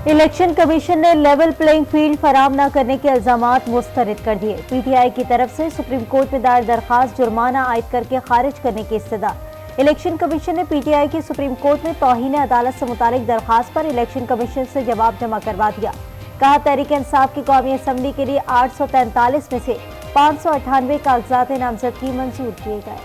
Election commission ने level playing field फराहम न करने के इल्जामात मुस्तरद कर दिए। पीटीआई की तरफ से सुप्रीम कोर्ट में दायर दरखास्त जुर्माना आयद करके खारिज करने की इस्तदा। इलेक्शन कमीशन ने पीटीआई की सुप्रीम कोर्ट में तौहीन अदालत से मुतालिक दरखास्त पर इलेक्शन कमीशन से जवाब जमा करवा दिया। कहा, तहरीक इंसाफ की कौमी असम्बली के लिए 843 में से 598 कागजात नामजदगी मंजूर किए गए।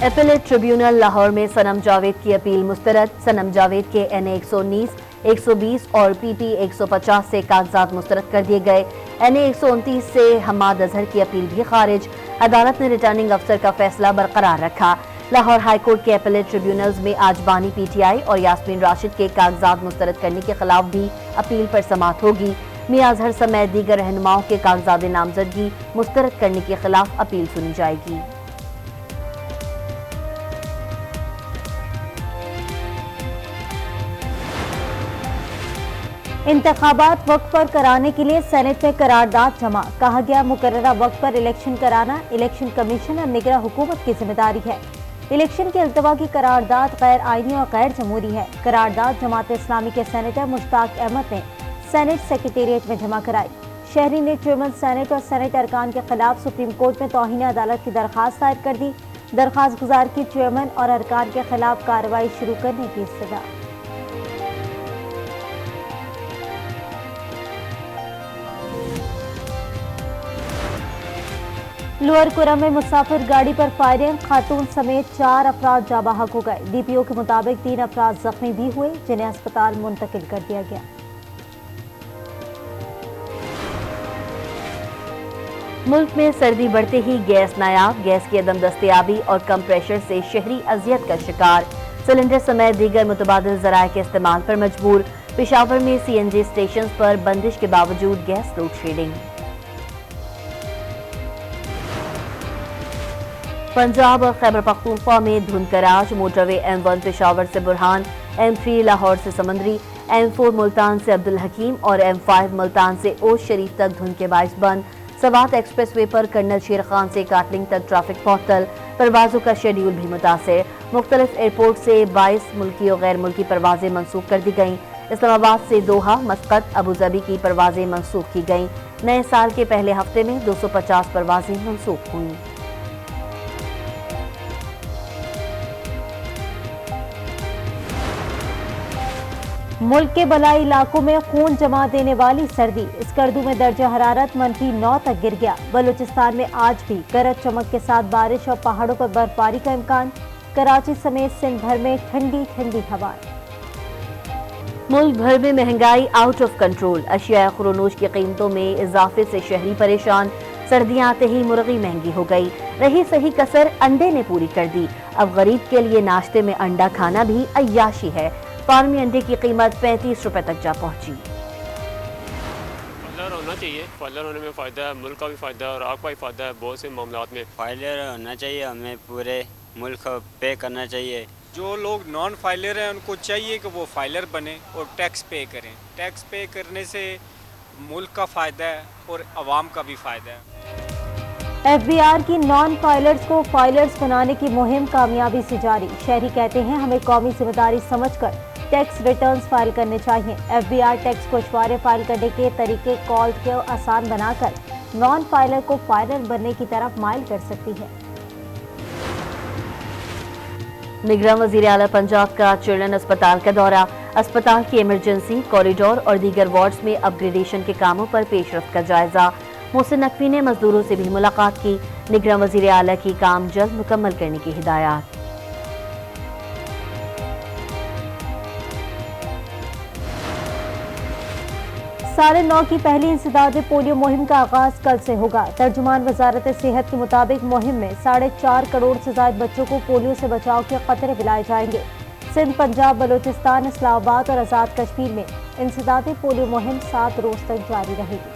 एपेलेट ट्रिब्यूनल लाहौर में सनम जावेद की अपील मुस्तरद। सनम जावेद के NA 119, 120 और PP 150 से कागजात मुस्तरद कर दिए गए। NA 129 से हम्माद अजहर की अपील भी खारिज। अदालत ने रिटर्निंग अफसर का फैसला बरकरार रखा। लाहौर हाई कोर्ट के एपेलेट ट्रिब्यूनल्स में आज बानी PTI और यास्मीन राशिद के कागजात मुस्तरद करने के खिलाफ भी अपील पर समाअत होगी। मियां अजहर समेत दीगर रहनुमाओं के कागजात नामजदगी मुस्तरद करने के खिलाफ अपील सुनी जाएगी। इंतखाबात वक्त पर कराने के लिए सेनेट में करारदाद जमा। कहा गया, मुकर्ररा वक्त पर इलेक्शन कराना इलेक्शन कमीशन और निगरां हुकूमत की जिम्मेदारी है। इलेक्शन के अल्तवा की करारदाद गैर आईनी और गैर जमहूरी है। करारदाद जमात इस्लामी के सेनेटर मुश्ताक अहमद ने सेनेट सेक्रेटेरिएट में जमा कराई। शहरी ने चेयरमैन सेनेट और सेनेट अरकान के खिलाफ सुप्रीम कोर्ट में तौहीन अदालत की दरखास्त दायर कर दी। दरखास्त गुजार की चेयरमैन और अरकान के खिलाफ कार्रवाई शुरू करने की इस्तदा। लोअर कुरम में मुसाफिर गाड़ी पर फायरिंग, खातून समेत 4 अफराद जाँ बहक हो गए। DPO के मुताबिक 3 अफराद जख्मी भी हुए, जिन्हें अस्पताल मुंतकिल कर दिया गया। मुल्क में सर्दी बढ़ते ही गैस नायाब। गैस की अदम दस्तयाबी और कम प्रेशर से शहरी अजियत का शिकार। सिलेंडर समेत दीगर मुतबादिल ज़राए के इस्तेमाल पर मजबूर। पेशावर में CNG स्टेशन पर बंदिश के बावजूद गैस लोड शेडिंग। पंजाब और खैबर पख्तूनख्वा में धुंध का राज। मोटरवे M1 पेशावर से बुरहान, M3 लाहौर से समंदरी, M4 मुल्तान से अब्दुल हकीम और M5 मुल्तान से ओश शरीफ तक धुंध के बाइस बंद। सवात एक्सप्रेस वे पर कर्नल शेर खान से काटलिंग तक ट्रैफिक मुअत्तल। परवाजों का शेड्यूल भी मुतासिर। मुख्तलिफ एयरपोर्ट से 22 मुल्की और गैर मुल्की परवाजें मनसूख कर दी गईं। इस्लामाबाद से दोहा, मस्कत, अबूजबी की परवाजें मनसूख की गईं। नए साल के पहले हफ्ते में 250 परवाजें मनसूख हुईं। मुल्क के बलाई इलाकों में खून जमा देने वाली सर्दी। स्कर्दू में दर्जा हरारत -9 तक गिर गया। बलूचिस्तान में आज भी गरज चमक के साथ बारिश और पहाड़ों पर बर्फबारी का इम्कान। कराची समेत सिंध भर में ठंडी ठंडी हवाएं। मुल्क भर में महंगाई आउट ऑफ कंट्रोल। अशिया खुरोनोश की कीमतों में इजाफे से शहरी परेशान। सर्दियां आते ही मुर्गी महंगी हो गई। रही सही कसर अंडे ने पूरी कर दी। अब गरीब के लिए नाश्ते में अंडा खाना भी अय्याशी है। फार्मी अंडे की कीमत 35 रुपए तक जा पहुंची। फाइलर होना चाहिए। फाइलर होने में फ़ायदा है, मुल्क का भी फ़ायदा है और आपका भी फ़ायदा है। बहुत से मामलात में फाइलर होना चाहिए। हमें पूरे मुल्क पे करना चाहिए। जो लोग नॉन फाइलर हैं उनको चाहिए कि वो फाइलर बने और टैक्स पे करें। टैक्स पे करने से मुल्क का फ़ायदा है और आवाम का भी फ़ायदा है। FBR की नॉन फाइलर्स को फाइलर्स बनाने की मुहिम कामयाबी से जारी। शहरी कहते हैं, हमें कौमी जिम्मेदारी समझकर टैक्स रिटर्न्स फाइल करने चाहिए। FBR टैक्स को अशवारे फाइल करने के तरीके कॉल को आसान बनाकर नॉन फाइलर को फाइलर बनने की तरफ माइल कर सकती है। निगरान वज़ीर आला पंजाब का चिल्ड्रन अस्पताल का दौरा। अस्पताल की इमरजेंसी, कॉरिडोर और दीगर वार्ड्स में अपग्रेडेशन के कामों पर पेशरफ्त का जायजा। मोहसिन नकवी ने मजदूरों से भी मुलाकात की। निगरान वज़ीर आला की काम जल्द मुकम्मल करने की हिदायत। 9:30 की पहली इंसदाद पोलियो मुहिम का आगाज कल से होगा। तर्जुमान वजारत सेहत के मुताबिक मुहिम में 4.5 करोड़ से ज्यादा बच्चों को पोलियो से बचाव के खतरे पिलाए जाएंगे। सिंध, पंजाब, बलूचिस्तान, इस्लामाबाद और आज़ाद कश्मीर में इंसदाद पोलियो मुहिम 7 रोज तक जारी रहेगी।